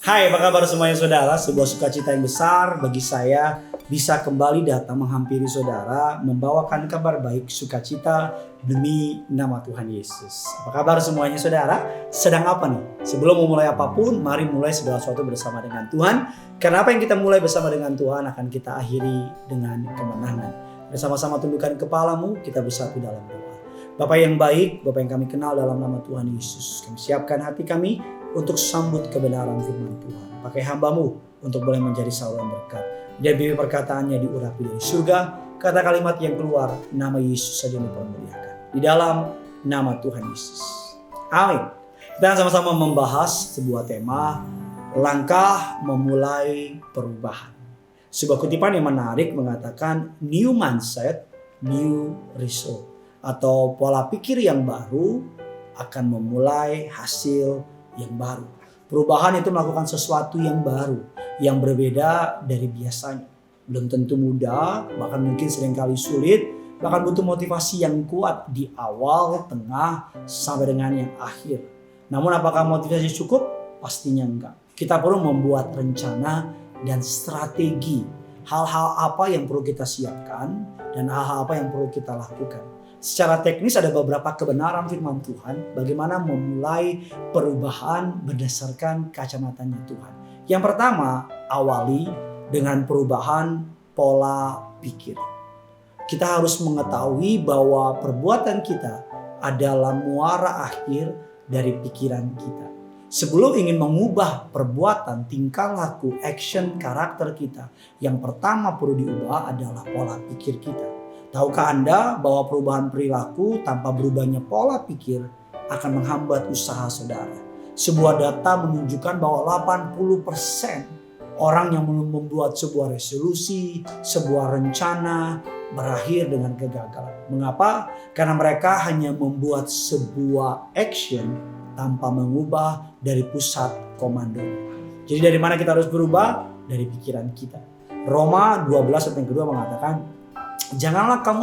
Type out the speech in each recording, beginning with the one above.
Hai, apa kabar semuanya saudara? Sebuah sukacita yang besar bagi saya bisa kembali datang menghampiri saudara, membawakan kabar baik sukacita demi nama Tuhan Yesus. Apa kabar semuanya saudara? Sedang apa nih? Sebelum memulai apapun, mari mulai segala sesuatu bersama dengan Tuhan. Karena apa yang kita mulai bersama dengan Tuhan akan kita akhiri dengan kemenangan. Bersama-sama tundukkan kepalamu, kita bersatu dalam doa. Bapak yang baik, Bapak yang kami kenal dalam nama Tuhan Yesus. Kami siapkan hati kami untuk sambut kebenaran firman Tuhan. Pakai hamba-Mu untuk boleh menjadi saluran berkat. Dan bibir perkataannya diurapi dari surga. Kata kalimat yang keluar, nama Yesus saja dipermuliakan. Di dalam nama Tuhan Yesus. Amin. Kita akan sama-sama membahas sebuah tema, langkah memulai perubahan. Sebuah kutipan yang menarik mengatakan new mindset, new result. Atau pola pikir yang baru akan memulai hasil yang baru. Perubahan itu melakukan sesuatu yang baru, yang berbeda dari biasanya. Belum tentu mudah, bahkan mungkin seringkali sulit, bahkan butuh motivasi yang kuat di awal, tengah, sampai dengan yang akhir. Namun apakah motivasi cukup? Pastinya enggak. Kita perlu membuat rencana dan strategi. Hal-hal apa yang perlu kita siapkan dan hal-hal apa yang perlu kita lakukan. Secara teknis ada beberapa kebenaran firman Tuhan bagaimana memulai perubahan berdasarkan kacamatanya Tuhan. Yang pertama, awali dengan perubahan pola pikir. Kita harus mengetahui bahwa perbuatan kita adalah muara akhir dari pikiran kita. Sebelum ingin mengubah perbuatan, tingkah laku, action, karakter kita, yang pertama perlu diubah adalah pola pikir kita. Tahukah Anda bahwa perubahan perilaku tanpa berubahnya pola pikir akan menghambat usaha saudara? Sebuah data menunjukkan bahwa 80% orang yang membuat sebuah resolusi, sebuah rencana berakhir dengan kegagalan. Mengapa? Karena mereka hanya membuat sebuah action tanpa mengubah dari pusat komando. Jadi dari mana kita harus berubah? Dari pikiran kita. Roma 12 ayat yang kedua mengatakan, janganlah kamu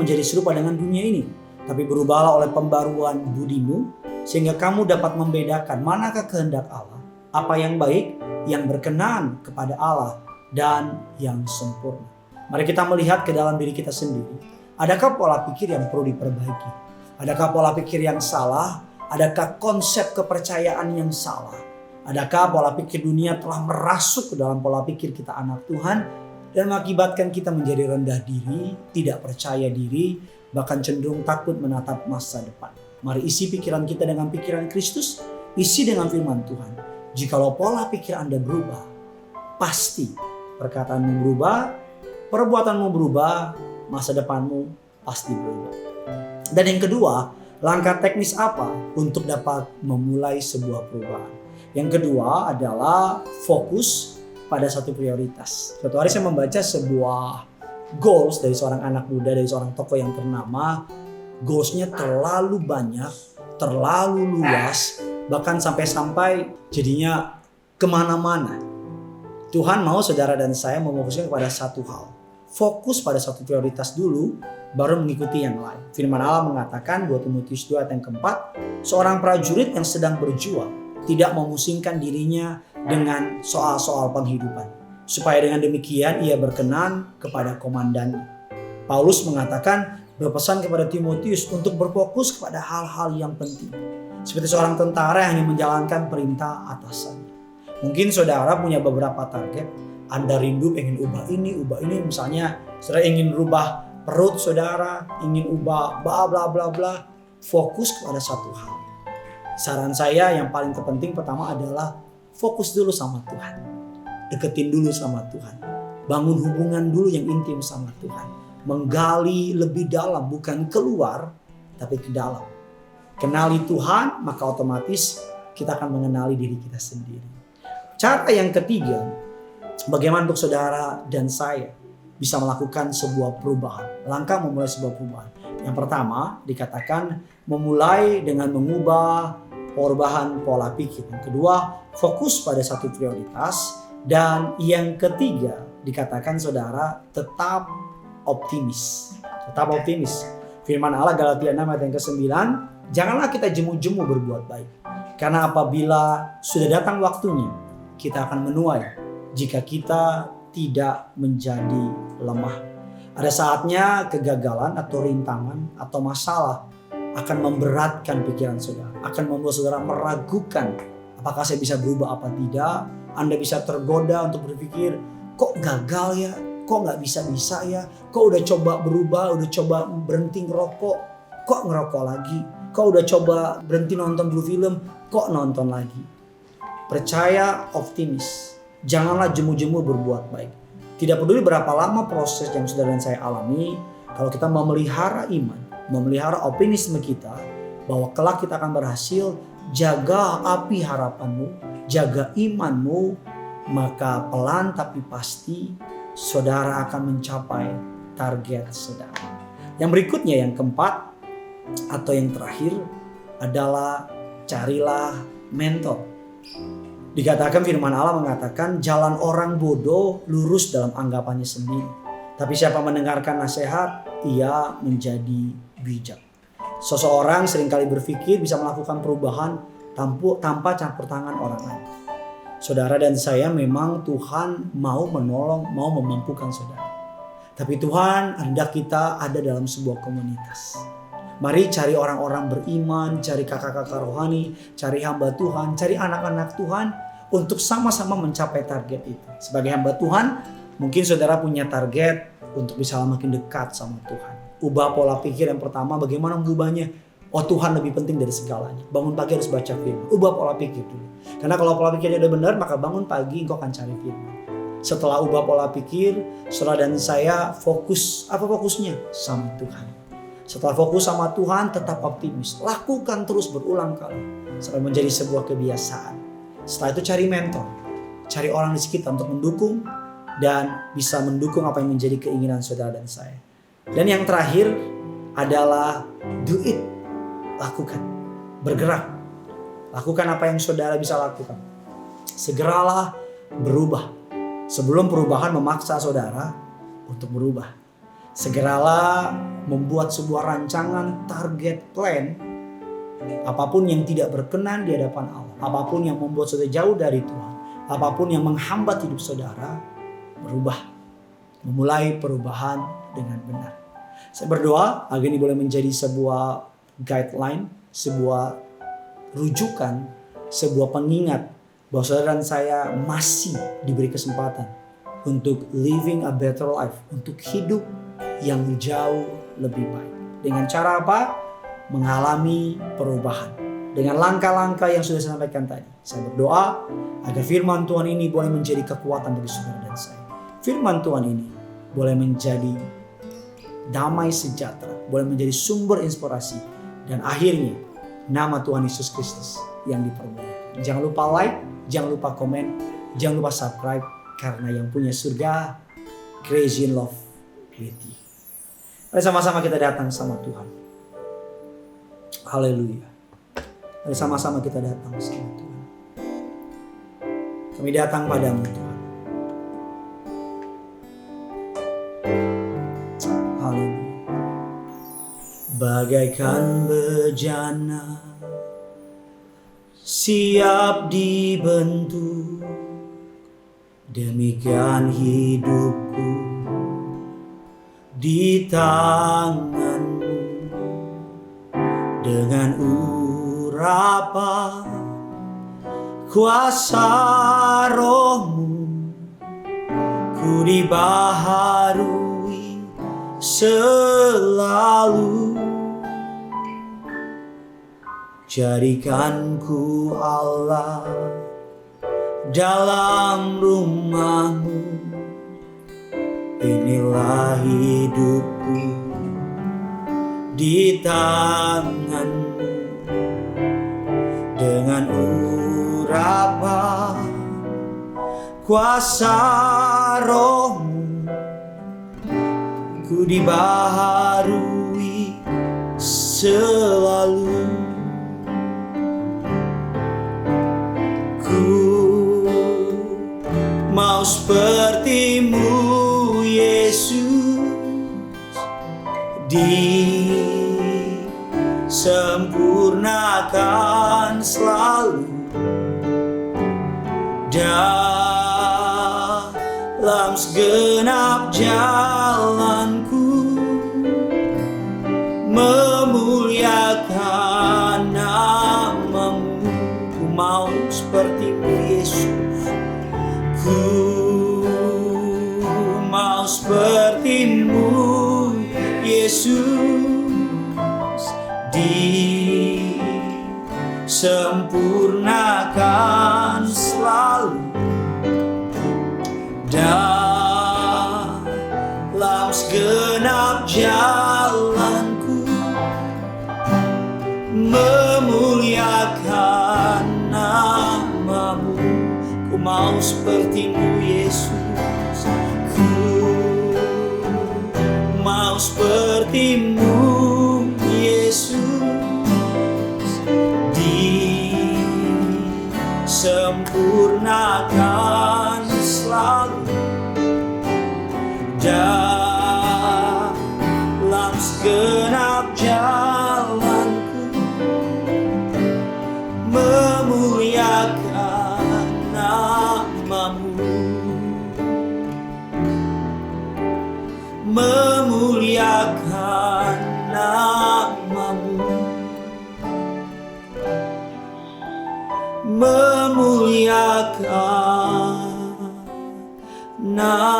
menjadi serupa dengan dunia ini, tapi berubahlah oleh pembaruan budimu, sehingga kamu dapat membedakan manakah kehendak Allah, apa yang baik, yang berkenan kepada Allah, dan yang sempurna. Mari kita melihat ke dalam diri kita sendiri. Adakah pola pikir yang perlu diperbaiki? Adakah pola pikir yang salah? Adakah konsep kepercayaan yang salah? Adakah pola pikir dunia telah merasuk ke dalam pola pikir kita anak Tuhan? Dan mengakibatkan kita menjadi rendah diri, tidak percaya diri, bahkan cenderung takut menatap masa depan. Mari isi pikiran kita dengan pikiran Kristus, isi dengan firman Tuhan. Jikalau pola pikir Anda berubah, pasti perkataanmu berubah, perbuatanmu berubah, masa depanmu pasti berubah. Dan yang kedua, langkah teknis apa untuk dapat memulai sebuah perubahan? Yang kedua adalah fokus pada satu prioritas. Suatu hari saya membaca sebuah goals dari seorang anak muda, dari seorang tokoh yang ternama. Goalsnya terlalu banyak, terlalu luas, bahkan sampai jadinya kemana-mana. Tuhan mau saudara dan saya memfokuskan kepada satu hal. Fokus pada satu prioritas dulu, baru mengikuti yang lain. Firman Allah mengatakan 2 Timotius 2 ayat yang keempat, seorang prajurit yang sedang berjuang tidak memusingkan dirinya dengan soal-soal penghidupan, supaya dengan demikian ia berkenan kepada komandannya. Paulus mengatakan berpesan kepada Timotius untuk berfokus kepada hal-hal yang penting, seperti seorang tentara yang hanya menjalankan perintah atasannya. Mungkin saudara punya beberapa target. Anda rindu pengen ubah ini, misalnya saudara ingin rubah perut saudara, ingin ubah bla bla bla bla. Fokus kepada satu hal. Saran saya yang paling terpenting pertama adalah fokus dulu sama Tuhan. Deketin dulu sama Tuhan. Bangun hubungan dulu yang intim sama Tuhan. Menggali lebih dalam, bukan keluar, tapi ke dalam. Kenali Tuhan, maka otomatis kita akan mengenali diri kita sendiri. Cara yang ketiga, bagaimana untuk saudara dan saya bisa melakukan sebuah perubahan. Langkah memulai sebuah perubahan. Yang pertama dikatakan memulai dengan mengubah perubahan pola pikir. Yang kedua, fokus pada satu prioritas. Dan yang ketiga, dikatakan saudara tetap optimis. Tetap optimis. Firman Allah Galatia 6 ayat yang ke-9, janganlah kita jemu-jemu berbuat baik. Karena apabila sudah datang waktunya, kita akan menuai jika kita tidak menjadi lemah. Ada saatnya kegagalan atau rintangan atau masalah akan memberatkan pikiran saudara, akan membuat saudara meragukan apakah saya bisa berubah apa tidak. Anda bisa tergoda untuk berpikir, kok gagal ya, kok gak bisa-bisa ya, kok udah coba berubah, udah coba berhenti ngerokok, kok ngerokok lagi, kok udah coba berhenti nonton dulu film, kok nonton lagi. Percaya, optimis, janganlah jemu-jemu berbuat baik. Tidak peduli berapa lama proses yang saudara dan saya alami, kalau kita memelihara iman, memelihara optimisme kita, bahwa kelak kita akan berhasil, jaga api harapanmu, jaga imanmu, maka pelan tapi pasti saudara akan mencapai target saudara. Yang berikutnya, yang keempat atau yang terakhir adalah carilah mentor. Dikatakan firman Allah mengatakan jalan orang bodoh lurus dalam anggapannya sendiri. Tapi siapa mendengarkan nasihat, ia menjadi bijak. Seseorang seringkali berpikir bisa melakukan perubahan tanpa campur tangan orang lain. Saudara dan saya memang Tuhan mau menolong, mau memampukan saudara. Tapi Tuhan hendak kita ada dalam sebuah komunitas. Mari cari orang-orang beriman, cari kakak-kakak rohani, cari hamba Tuhan, cari anak-anak Tuhan untuk sama-sama mencapai target itu. Sebagai hamba Tuhan, mungkin saudara punya target untuk bisa makin dekat sama Tuhan. Ubah pola pikir yang pertama, bagaimana mengubahnya? Oh, Tuhan lebih penting dari segalanya. Bangun pagi harus baca firman. Ubah pola pikir dulu. Karena kalau pola pikirnya udah benar, maka bangun pagi engkau akan cari firman. Setelah ubah pola pikir, saudara dan saya fokus. Apa fokusnya? Sama Tuhan. Setelah fokus sama Tuhan, tetap optimis. Lakukan terus berulang kali sampai menjadi sebuah kebiasaan. Setelah itu cari mentor. Cari orang di sekitar untuk mendukung dan bisa mendukung apa yang menjadi keinginan saudara dan saya. Dan yang terakhir adalah do it. Lakukan. Bergerak. Lakukan apa yang saudara bisa lakukan. Segeralah berubah. Sebelum perubahan memaksa saudara untuk berubah. Segeralah membuat sebuah rancangan target plan. Apapun yang tidak berkenan di hadapan Allah. Apapun yang membuat saudara jauh dari Tuhan. Apapun yang menghambat hidup saudara. Berubah. Memulai perubahan dengan benar. Saya berdoa agar ini boleh menjadi sebuah guideline. Sebuah rujukan. Sebuah pengingat. Bahwa saudara dan saya masih diberi kesempatan. Untuk living a better life. Untuk hidup yang jauh lebih baik. Dengan cara apa? Mengalami perubahan. Dengan langkah-langkah yang sudah saya sampaikan tadi. Saya berdoa agar firman Tuhan ini boleh menjadi kekuatan bagi saudara dan saya. Firman Tuhan ini boleh menjadi damai sejahtera. Boleh menjadi sumber inspirasi. Dan akhirnya nama Tuhan Yesus Kristus yang dipermuliakan. Jangan lupa like, jangan lupa komen, jangan lupa subscribe. Karena yang punya surga, crazy in love with you. Mari sama-sama kita datang sama Tuhan. Haleluya. Mari sama-sama kita datang sama Tuhan. Kami datang padamu Tuhan. Haleluya. Bagaikan bejana siap dibentuk, demikian hidupku di tanganmu. Dengan urapan kuasa rohmu, ku dibaharui selalu. Jadikan ku Allah dalam rumahmu. Inilah hidupku di tanganmu. Dengan urapan kuasa rohmu, ku dibaharui selalu. Mau sepertimu Yesus di sempurnakan selalu dalam segenap jalanku, memuliakan nama-Mu. Ku mau seperti-Mu Yesus, ku mau seperti-Mu Yesus, disempurnakan selalu dalam segenap jalanku, memuliakan nama-Mu. Ku mau seperti-Mu Yesus, ku mau seperti-Mu Yesus, disempurnakan selalu dalam segenap jalanku, memuliakan nama-Mu, memuliakan nama-Mu, memuliakan nama-Mu.